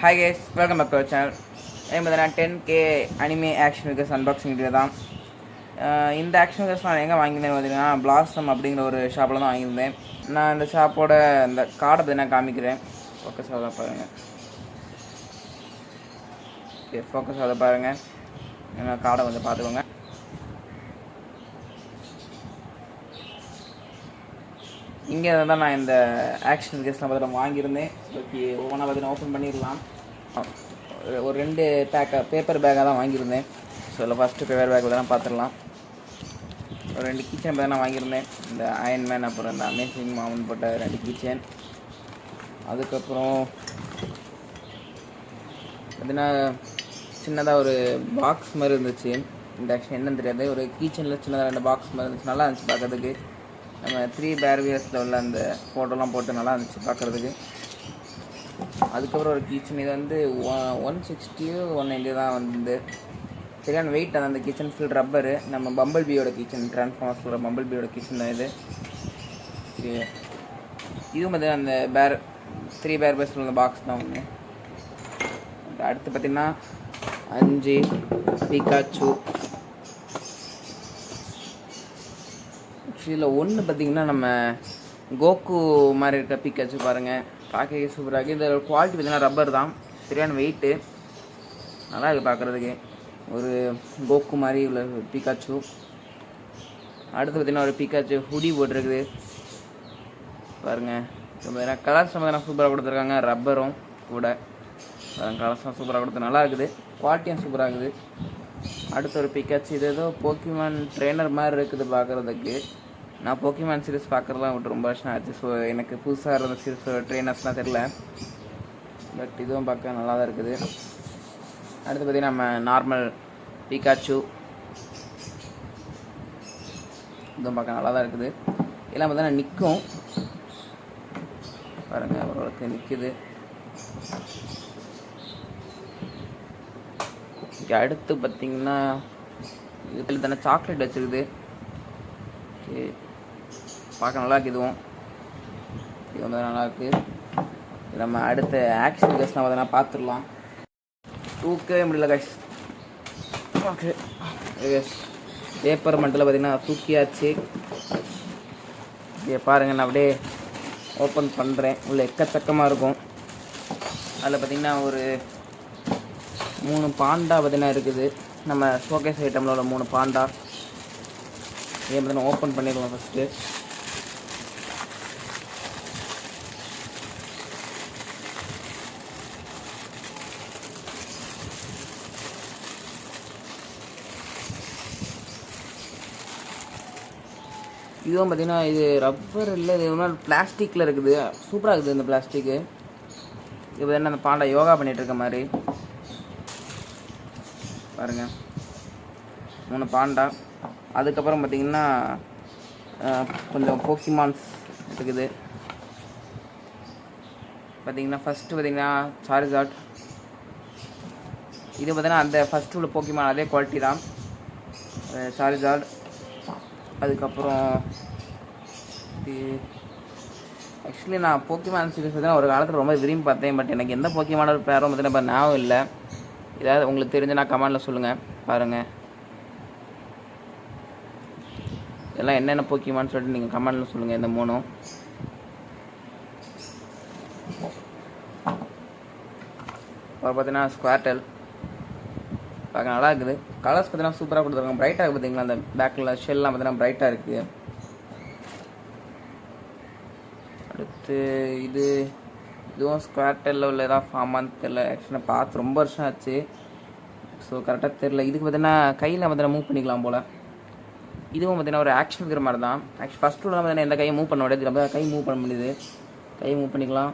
Hi guys, welcome back to our channel. பார்த்தீங்கன்னா 10K anime action figures unboxing video தான். இந்த action figures நான் எங்கே வாங்கியிருந்தேன்னு பார்த்தீங்கன்னா பிளாசம் அப்படிங்கிற ஒரு ஷாப்பில் தான் வாங்கியிருந்தேன். நான் இந்த ஷாப்போட இந்த கார்டை பற்றி நான் காமிக்கிறேன். ஃபோக்கஸ் ஆகுதா பாருங்கள். ஓகே, ஃபோக்கஸ் ஆகுதா பாருங்கள். கார்டை வந்து பார்த்துக்கோங்க. இங்கே தான் நான் இந்த ஆக்ஷன் ஃபிகர்ஸ்லாம் பார்த்து வாங்கியிருந்தேன். ஓகே, ஒவ்வொன்றா பார்த்தீங்கன்னா ஓப்பன் பண்ணிடலாம். ஒரு 2 பேப்பர் பேக்காக தான் வாங்கியிருந்தேன். ஸோ அதில் ஃபஸ்ட்டு பேப்பர் பேக் தான் பார்த்துடலாம். ஒரு 2 கீச்சன் தான் நான் வாங்கியிருந்தேன். இந்த அயன்மேன் அப்புறம் இந்த அமேசிங் மாமன் போட்ட 2 கீச்சன். அதுக்கப்புறம் பார்த்தீங்கன்னா சின்னதாக ஒரு பாக்ஸ் மாதிரி இருந்துச்சு. இந்த ஆக்ஷன் என்னன்னு தெரியாது. ஒரு கீச்சனில் சின்னதாக 2 பாக்ஸ் மாதிரி இருந்துச்சு. நல்லா இருந்துச்சு பார்க்கறதுக்கு. நம்ம 3 பேர்வியர்ஸில் உள்ள அந்த ஃபோட்டோலாம் போட்டு நல்லா இருந்துச்சு பார்க்குறதுக்கு. அதுக்கப்புறம் ஒரு கீச்சன் இது வந்து 160 190 தான் வந்து சரியான வெயிட். அந்த கிச்சன் ஃபுல் ரப்பரு. நம்ம பம்பிள் பியோட கிச்சன், ட்ரான்ஸ்ஃபார்மர்ஸோட பம்பிள் பியோட கிச்சன் தான் இது. இதுவும் பார்த்தீங்கன்னா அந்த 3 பேர்வியர்ஸில் உள்ள பாக்ஸ் தான் ஒன்று. அடுத்து பார்த்திங்கன்னா 5 பிகாச்சு. இதில் ஒன்று பார்த்திங்கன்னா நம்ம கோகு மாதிரி இருக்க பிகாச்சு பாருங்கள். பார்க்க சூப்பராக இருக்குது. இதோட குவாலிட்டி பார்த்திங்கன்னா ரப்பர் தான். சரியான வெயிட்டு, நல்லா இருக்குது பார்க்குறதுக்கு. ஒரு கோகு மாதிரி உள்ள பிகாச்சு. அடுத்து பார்த்திங்கன்னா ஒரு பிகாச்சு ஹுடி போட்டிருக்குது பாருங்கள். பார்த்தீங்கன்னா கலர்ஸ் பார்த்தீங்கன்னா சூப்பராக கொடுத்துருக்காங்க. ரப்பரும் கூட கலர்ஸ்லாம் சூப்பராக கொடுத்து நல்லா இருக்குது. குவாலிட்டியும் சூப்பராக இருக்குது. அடுத்த ஒரு பிகாச்சு இது ஏதோ போக்கிமான் ட்ரெயினர் மாதிரி இருக்குது பார்க்குறதுக்கு. நான் போக்கிமான் சீரிஸ் பார்க்குறதுலாம் விட்டு ரொம்ப வருஷம் ஆச்சு. ஸோ எனக்கு புதுசாக இருந்த சீரிஸோட ட்ரெயினர்ஸ்லாம் தெரில. பட் இதுவும் பார்க்க நல்லா தான் இருக்குது. அடுத்து பார்த்திங்கன்னா நம்ம நார்மல் பிகாச்சு. இதுவும் பார்க்க நல்லா தான் இருக்குது. எல்லாம் பார்த்தீங்கன்னா நிற்கும் பாருங்கள். ஓரளவுக்கு நிற்குது. அடுத்து பார்த்திங்கன்னா இதில் தானே சாக்லேட் வச்சுருக்குது. ஓகே, பார்க்க நல்லா இருக்குது. இது வந்து நல்லாயிருக்கு. நம்ம அடுத்த ஆக்ஷன் ஃபிகர்ஸ்லாம் பார்த்தீங்கன்னா பார்த்துடலாம். 2K முடியல கைஸ். ஓகே பேப்பர் மண்டில் பார்த்திங்கன்னா தூக்கியாச்சு. இங்கே பாருங்கள், நான் அப்படியே ஓப்பன் பண்ணுறேன். உள்ள எக்கச்சக்கமாக இருக்கும். அதில் பார்த்திங்கன்னா ஒரு 3 பாண்டா பார்த்திங்கன்னா இருக்குது. நம்ம ஷோகேஸ் ஐட்டமில் உள்ள 3 பாண்டா. இதே மாதிரி ஓப்பன் பண்ணிடுவோம் ஃபஸ்ட்டு. இதுவும் பார்த்திங்கன்னா இது ரப்பர் இல்லை, இது ஒரு மாதிரி பிளாஸ்டிக்கில் இருக்குது. சூப்பராக இருக்குது இந்த பிளாஸ்டிக்கு. இது பார்த்திங்கன்னா அந்த பாண்டா யோகா பண்ணிகிட்ருக்க மாதிரி பாருங்கள். 3 பாண்டா. அதுக்கப்புறம் பார்த்திங்கன்னா கொஞ்சம் போக்கிமான்ஸ் இருக்குது. பார்த்திங்கன்னா ஃபஸ்ட்டு பார்த்திங்கன்னா சார்ஜார்ட். இது பார்த்திங்கன்னா அந்த ஃபஸ்ட்டு உள்ள போக்கிமான் அதே குவாலிட்டி தான், சார்ஜார்ட். அதுக்கப்புறம் ஆக்சுவலி நான் போக்கிமான் சீரிஸ் பார்த்தீங்கன்னா ஒரு காலத்தில் ரொம்ப விரும்பி பார்த்தேன். பட் எனக்கு எந்த போக்கிமானோட பேரும் பார்த்தீங்கன்னா இப்போ ஞாபகம் இல்லை. ஏதாவது உங்களுக்கு தெரிஞ்சுன்னா கமெண்டில் சொல்லுங்கள் பாருங்கள். எல்லாம் என்னென்ன போக்கிமான்னு சொல்லிட்டு நீங்கள் கமெண்டில் சொல்லுங்கள். இந்த 3 அப்புறம் பார்த்தீங்கன்னா ஸ்குவார்டல் பார்க்க நல்லா இருக்குது. கலர்ஸ் பார்த்தீங்கன்னா சூப்பராக கொடுத்துருக்காங்க. பிரைட்டாக பார்த்தீங்களா அந்த பேக்கில் ஷெல்லாம் பார்த்தீங்கன்னா பிரைட்டாக இருக்குது. அடுத்து இதுவும் ஸ்குவார்டலில் உள்ள ஏதாவது ஃபார்மான்னு தெரில. ஆக்சுவலாக பார்த்து ரொம்ப வருஷம் ஆச்சு. ஸோ கரெக்டாக தெரில. இதுக்கு பார்த்தீங்கன்னா கையில் பார்த்தீங்கன்னா மூவ் பண்ணிக்கலாம் போல். இதுவும் பார்த்தீங்கன்னா ஒரு ஆக்ஷன் ஃபிகர் மாதிரி தான். ஆக்சுவலி ஃபஸ்ட்டு உள்ள பார்த்தீங்கன்னா எந்த கையை மூவ் பண்ண முடியாது. நம்ம கை மூவ் பண்ண முடியுது. கை மூவ் பண்ணிக்கலாம்.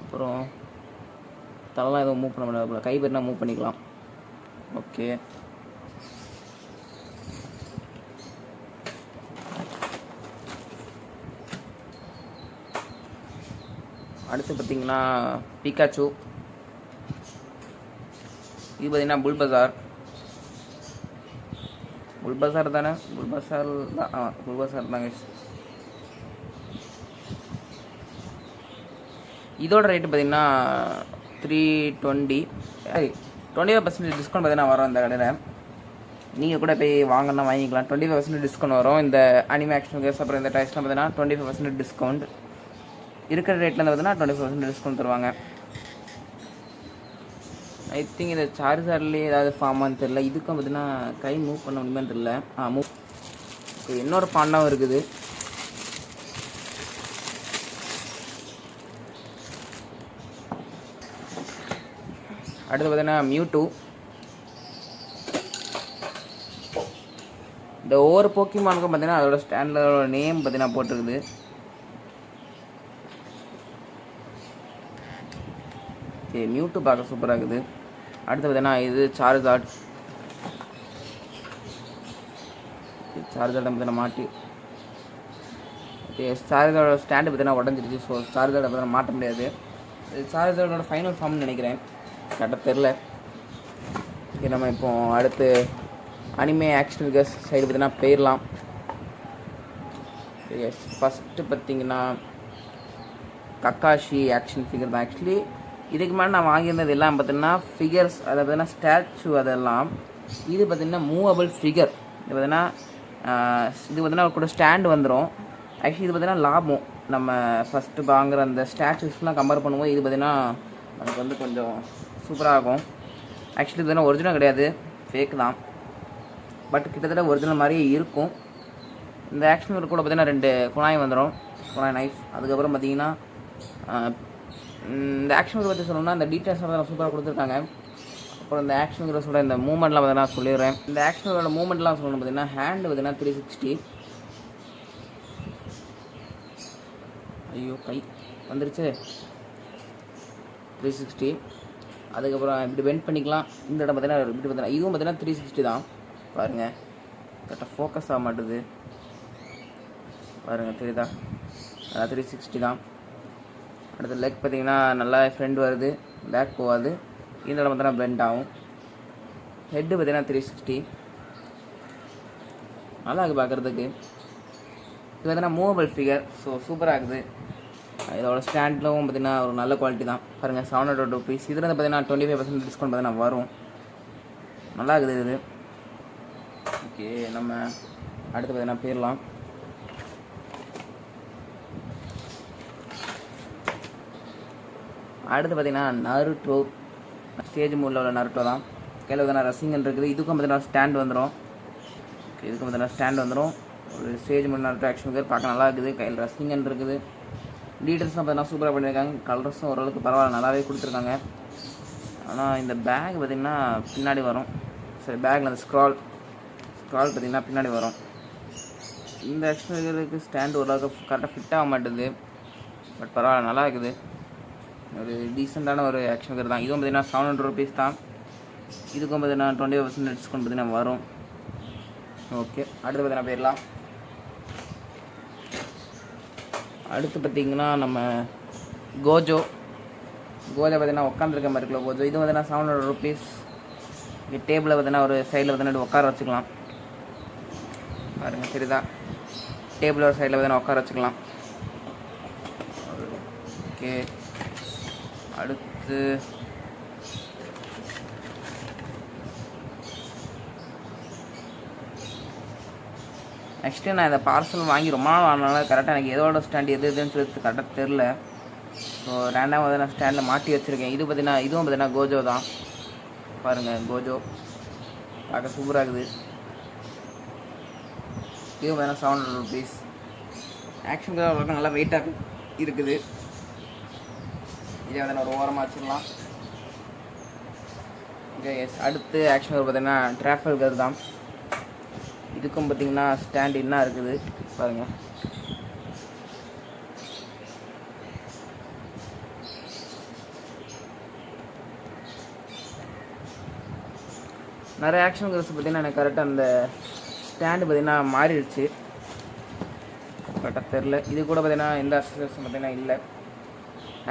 அப்புறம் தலைலாம் எதுவும் மூவ் பண்ண முடியாது போல். கை பார்த்தீங்கன்னா மூவ் பண்ணிக்கலாம். ஓகே, அடுத்து பார்த்திங்கன்னா பிகாச்சு. இது பார்த்திங்கன்னா புல்பசார் தானே. புல்பசார் தான். புல்பசார் தாங்க. இதோட ரேட்டு பார்த்திங்கன்னா 320 25% டிஸ்கவுண்ட் பார்த்தீங்கன்னா வரும் இந்த கடையில். நீங்கள் கூட போய் வாங்கினா வாங்கிக்கலாம். 25% டிஸ்கவுண்ட் வரும் இந்த அனிமே ஆக்ஷன் ஃபிகர்ஸ். அப்புறம் இந்த டைஸ்லாம் பார்த்தீங்கன்னா 25% டிஸ்கவுண்ட் இருக்கிற ரேட்டில் பார்த்தீங்கன்னா 25% டிஸ்கவுண்ட் தருவாங்க. ஐ திங்க் இந்த சார்ஜர்லேயே ஏதாவது ஃபார்மான்னு தெரியல. இதுக்கும் பார்த்தீங்கன்னா கை மூவ் பண்ண முடியுமான்னு தெரியல. மூவ் இன்னொரு பாண்டாவும் இருக்குது. அடுத்து பார்த்தீங்கன்னா மியூட்டூ. இந்த ஒவ்வொரு போக்கிமானுக்கும் பார்த்தீங்கன்னா அதோட ஸ்டாண்டர்டோட நேம் பார்த்தீங்கன்னா போட்டிருக்குது. ஓகே, மியூட்டூ பார்க்க சூப்பராக இருக்குது. அடுத்து பார்த்தீங்கன்னா இது சார்ஜார்ட் பார்த்தீங்கன்னா மாட்டி. ஓகே, சார்ஜரோட ஸ்டாண்டு பார்த்தீங்கன்னா உடஞ்சிருச்சு. ஸோ சார்ஜரோட பார்த்தீங்கன்னா மாட்ட முடியாது. இது சார்ஜரோட ஃபைனல் ஃபார்ம்னு நினைக்கிறேன், கரெக்டாக தெரில. ஓகே, நம்ம இப்போ அடுத்து அனிமே ஆக்ஷன் ஃபிகர்ஸ் சைடு பார்த்தீங்கன்னா போயிடலாம். எஸ், ஃபஸ்ட்டு பார்த்தீங்கன்னா கக்காஷி ஆக்ஷன் ஃபிகர் தான். ஆக்சுவலி இதுக்கு மேலே நான் வாங்கியிருந்தது எல்லாம் பார்த்தீங்கன்னா ஃபிகர்ஸ், அதை பார்த்தீங்கன்னா ஸ்டாச்சு அதெல்லாம். இது பார்த்தீங்கன்னா மூவபிள் ஃபிகர். இது பார்த்தீங்கன்னா கூட ஸ்டாண்டு வந்துடும். ஆக்சுவலி இது பார்த்தீங்கன்னா லாபம். நம்ம ஃபஸ்ட்டு வாங்குகிற அந்த ஸ்டாச்சுஸ்லாம் கம்பேர் பண்ணும்போது இது பார்த்தீங்கன்னா நமக்கு வந்து கொஞ்சம் சூப்பராக இருக்கும். ஆக்சுவலி இது பார்த்தீங்கன்னா ஒரிஜினல் கிடையாது, ஃபேக் தான். பட் கிட்டத்தட்ட ஒரிஜினல் மாதிரியே இருக்கும். இந்த ஆக்ஷன் கூட பார்த்தீங்கன்னா 2 குழாய் வந்துடும், குழாய் நைஃப். அதுக்கப்புறம் பார்த்தீங்கன்னா இந்த ஆக்ஷன் பற்றி சொல்லணும்னா இந்த டீட்டெயில்ஸ் வந்து சூப்பராக கொடுத்துருக்காங்க. அப்புறம் இந்த ஆக்ஷன் சொல்கிற இந்த மூமெண்ட்லாம் பார்த்தீங்கன்னா சொல்லிடுறேன். இந்த ஆக்ஷனோட மூமெண்ட்லாம் சொல்லணும் பார்த்தீங்கன்னா ஹேண்டு பார்த்தீங்கன்னா 360. ஐயோ, கை வந்துருச்சு. 360. அதுக்கப்புறம் இப்படி பெண்ட் பண்ணிக்கலாம். இந்த இடம் பார்த்தீங்கன்னா இப்படி பார்த்தீங்கன்னா இதுவும் பார்த்தீங்கன்னா 360 தான். பாருங்கள், கரெக்டாக ஃபோக்கஸ் ஆக மாட்டுது. பாருங்கள், தெரியுதா? அதான் 360 தான். அடுத்த லெக் பார்த்தீங்கன்னா நல்லா ஃப்ரண்ட் வருது, பேக் போகாது. இந்த இடம் பார்த்தீங்கன்னா பெண்ட் ஆகும். ஹெட்டு பார்த்தீங்கன்னா 360. நல்லா இருக்குது பார்க்குறதுக்கு. இது பார்த்தீங்கன்னா மூவபிள் ஃபிகர். ஸோ சூப்பராக இருக்குது. இதோட ஸ்டாண்ட்லும் பார்த்தீங்கன்னா ஒரு நல்ல குவாலிட்டி தான். பாருங்கள், 700 rupees. இதில் வந்து பார்த்தீங்கன்னா 25% டிஸ்கவுண்ட் பார்த்தீங்கன்னா வரும். நல்லா இருக்குது இது. ஓகே, நம்ம அடுத்து பார்த்தீங்கன்னா போயிடலாம். அடுத்து பார்த்தீங்கன்னா நருட்டோ ஸ்டேஜ் மூடில் உள்ள நருட்டோ தான். கையில் பார்த்தீங்கன்னா ரசிங்கன் இருக்குது. இதுக்கும் பார்த்தீங்கன்னா ஸ்டாண்ட் வந்துடும். இதுக்கும் பார்த்தீங்கன்னா ஸ்டாண்ட் வந்துடும். ஒரு ஸ்டேஜ் மூடி நருட்டோ ஆக்ஷன் ஃபிகர் பார்க்க நல்லா இருக்குது. கையில் ரசிங்கன் இருக்குது. டீட்டெயில்ஸ்லாம் பார்த்தீங்கன்னா சூப்பராக பண்ணியிருக்காங்க. கலர்ஸும் ஓரளவுக்கு பரவாயில்ல, நல்லாவே கொடுத்துருக்காங்க. ஆனால் இந்த பேக் பார்த்திங்கன்னா பின்னாடி வரும். சரி, பேக்கில் அந்த ஸ்க்ரால் பார்த்திங்கன்னா பின்னாடி வரும். இந்த ஆக்ஷன் ஃபிகருக்கு ஸ்டாண்டு ஓரளவுக்கு கரெக்டாக ஃபிட் ஆக மாட்டேது. பட் பரவாயில்ல, நல்லா இருக்குது. ஒரு டீசெண்டான ஒரு ஆக்ஷன் ஃபிகர் தான். இதுவும் பார்த்தீங்கன்னா 700 rupees தான். இதுக்கும் பார்த்தீங்கன்னா 25% டிஸ்கவுண்ட் பார்த்தீங்கன்னா வரும். ஓகே, அடுத்து பார்த்தீங்கன்னா போயிடலாம். அடுத்து பார்த்திங்கன்னா நம்ம கோஜோ பார்த்தீங்கன்னா உட்காந்துருக்க மாதிரி இருக்குல்ல கோஜோ. இது பார்த்தீங்கன்னா 700 rupees. இங்கே டேபிளில் பார்த்தீங்கன்னா ஒரு சைடில் பார்த்தீங்கன்னா உட்கார வச்சுக்கலாம். பாருங்கள், தெரியுதா? டேபிள் ஒரு சைடில் பார்த்தீங்கன்னா உட்கார வச்சுக்கலாம். ஓகே, அடுத்து நெக்ஸ்ட்டு நான் இந்த பார்சல் வாங்கி ரொம்ப நாள் வாங்கினால கரெக்டாக எனக்கு எதோட ஸ்டாண்ட் எதுன்னு சொல்லிட்டு கரெக்டாக தெரில. ஸோ ரேண்டாக வந்து நான் ஸ்டாண்டில் மாட்டி வச்சுருக்கேன். இதுவும் பார்த்தீங்கன்னா கோஜோ தான். பாருங்கள், கோஜோ பார்க்க சூப்பராக இருக்குது. இதுவும் பார்த்தீங்கன்னா 700 rupees. ஆக்ஷன் பார்க்க நல்லா வெயிட்டாக இருக்குது. இதை வந்து ஒரு ஓரமாக வச்சுக்கலாம். Okay, S. அடுத்து ஆக்ஷன் பார்த்தீங்கன்னா ட்ராஃபல்கர் தான். இதுக்கும் பார்த்தீங்கன்னா ஸ்டாண்ட் என்ன இருக்குது பாருங்கள். நிறைய ஆக்ஷன் ஃபிகர்ஸ் பார்த்தீங்கன்னா எனக்கு கரெக்டாக அந்த ஸ்டாண்டு பார்த்தீங்கன்னா மாறிடுச்சு, கரெக்டாக தெரில. இது கூட பார்த்தீங்கன்னா எந்த அக்சசரிஸும் பார்த்தீங்கன்னா இல்லை,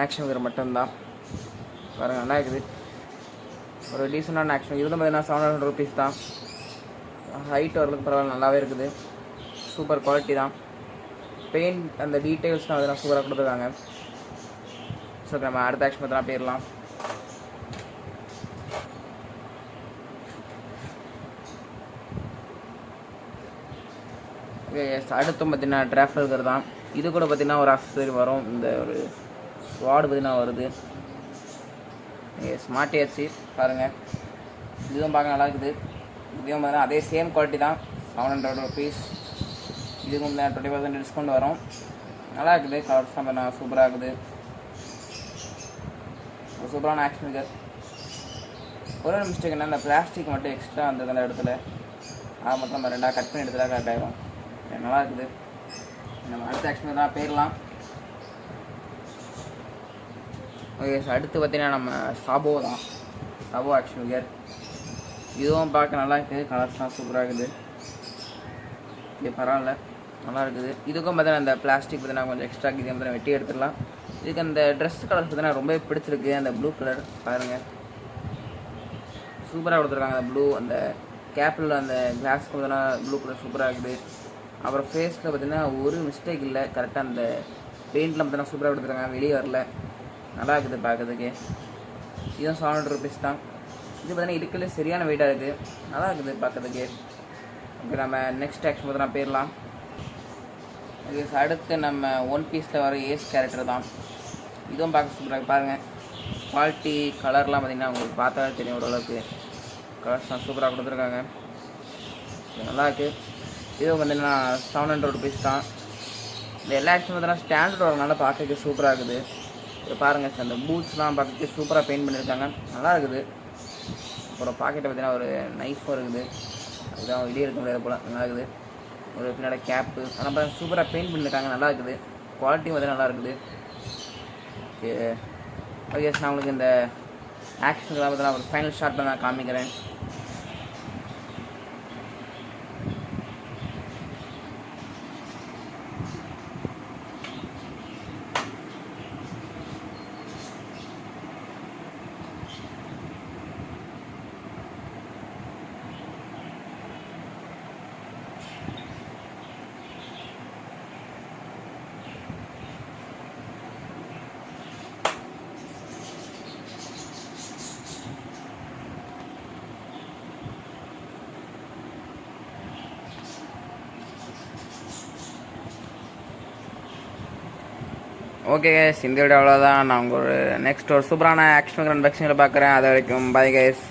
ஆக்ஷன் ஃபிகர் மட்டும்தான். பாருங்கள், நல்லா இருக்குது. ஒரு டீசெண்டான ஆக்ஷன். இதுவும் பார்த்தீங்கன்னா 700 rupees தான். ஹைட் வரதுக்கு பரவாயில்ல, நல்லாவே இருக்குது. சூப்பர் குவாலிட்டி தான். பெயிண்ட் அந்த டீட்டெயில்ஸ்லாம் அதெல்லாம் சூப்பராக கொடுத்துருக்காங்க. ஸோ நம்ம அடுத்த ஆக்ஷன் பார்த்தா போயிடலாம். அடுத்தும் பார்த்தீங்கன்னா ட்ராஃபல்கர் தான். இது கூட பார்த்தீங்கன்னா ஒரு அக்சசரி வரும். இந்த ஒரு ஸ்வாடு பார்த்தீங்கன்னா வருது. மாட்டியாச்சு பாருங்கள். இதுவும் பார்க்க நல்லா இருக்குது. இதுவும் பார்த்தீங்கன்னா அதே சேம் குவாலிட்டி தான், 700 rupees. இதுக்கும் 20% டிஸ்கவுண்ட் வரும். நல்லா இருக்குது. கலர்ஸ் தான் பார்த்தீங்கன்னா சூப்பராக இருக்குது. ஒரு சூப்பரான ஆக்ஷன் ஃபிகர். ஒரு மிஸ்டேக் என்ன, அந்த பிளாஸ்டிக் மட்டும் எக்ஸ்ட்ரா வந்திருக்கு அந்த இடத்துல. அதை மட்டும் நம்ம 2 கட் பண்ணி எடுத்துட்டா கரெக்ட் ஆகிடும். நல்லா இருக்குது. நம்ம அடுத்த ஆக்ஷன் தான் போயிடலாம். ஓகே, அடுத்து பார்த்தீங்கன்னா நம்ம சாபோ தான். Sabo action figure. இதுவும் பார்க்க நல்லா இருக்குது. கலர்ஸ்லாம் சூப்பராக இருக்குது. இது பரவாயில்ல, நல்லா இருக்குது. இதுக்கும் பார்த்தீங்கன்னா அந்த பிளாஸ்டிக் பார்த்தீங்கன்னா கொஞ்சம் எக்ஸ்ட்ரா இது வந்து வெட்டி எடுத்துடலாம். இதுக்கு அந்த ட்ரெஸ் கலர்ஸ் பார்த்தீங்கன்னா ரொம்ப பிடிச்சிருக்கு. அந்த ப்ளூ கலர் பாருங்கள், சூப்பராக கொடுத்துருக்காங்க. அந்த ப்ளூ அந்த கேப்பில் அந்த கிளாஸ்க்கு பார்த்தீங்கன்னா ப்ளூ கலர் சூப்பராக இருக்குது. அப்புறம் ஃபேஸில் பார்த்தீங்கன்னா ஒரு மிஸ்டேக் இல்லை. கரெக்டாக அந்த பெயிண்ட்லாம் பார்த்தீங்கன்னா சூப்பராக கொடுத்துருக்காங்க, வெளியே வரல. நல்லா இருக்குது பார்க்குறதுக்கு. இதுவும் 700 rupees தான். இது பார்த்தீங்கன்னா இருக்கிறதுலே சரியான வெயிட்டாக இருக்குது. நல்லா இருக்குது பார்க்குறதுக்கு. ஓகே, நம்ம நெக்ஸ்ட் ஆக்ஷன் பார்த்தீங்கன்னா போயிடலாம். ஓகே, அடுத்து நம்ம ஒன் பீஸில் வர ஏஸ் கேரக்டர் தான். இதுவும் பார்க்க சூப்பராக பாருங்கள். குவாலிட்டி கலர்லாம் பார்த்திங்கன்னா உங்களுக்கு பார்த்தாலே தெரியும். ஓரளவுக்கு கலர்ஸ்லாம் சூப்பராக கொடுத்துருக்காங்க. நல்லாயிருக்கு. இதுவும் பார்த்தீங்கன்னா 700 rupees தான். இந்த எல்லா ஆக்ஷன் பார்த்தீங்கன்னா ஸ்டாண்டர்ட் வரனால பார்க்கறதுக்கு சூப்பராக இருக்குது. இது பாருங்கள், அந்த பூட்ஸ்லாம் பார்க்கறதுக்கு சூப்பராக பெயிண்ட் பண்ணியிருக்காங்க, நல்லா இருக்குது. அப்புறம் பாக்கெட்டை பார்த்தீங்கன்னா ஒரு நைஃபும் இருக்குது. அதுதான் வெளியே இருக்க முடியாது போல், நல்லா இருக்குது. ஒரு பின்னாடி கேப்பு அதெல்லாம் பார்த்தா சூப்பராக பெயிண்ட் பண்ணியிருக்காங்க, நல்லா இருக்குது. குவாலிட்டியும் பார்த்தீங்கன்னா நல்லா இருக்குது. ஓகே, நான் உங்களுக்கு இந்த ஆக்ஷன்லாம் பார்த்தீங்கன்னா ஒரு ஃபைனல் ஷாட் நான் காமிக்கிறேன். ஓகே கைஸ், இந்த வீடியோ அவ்வளோதான். நான் உங்கள் நெக்ஸ்ட் ஒரு சூப்பரான ஆக்ஷன் அன்பாக்சிங்கில் பார்க்குறேன். அது வரைக்கும் பை கைஸ்.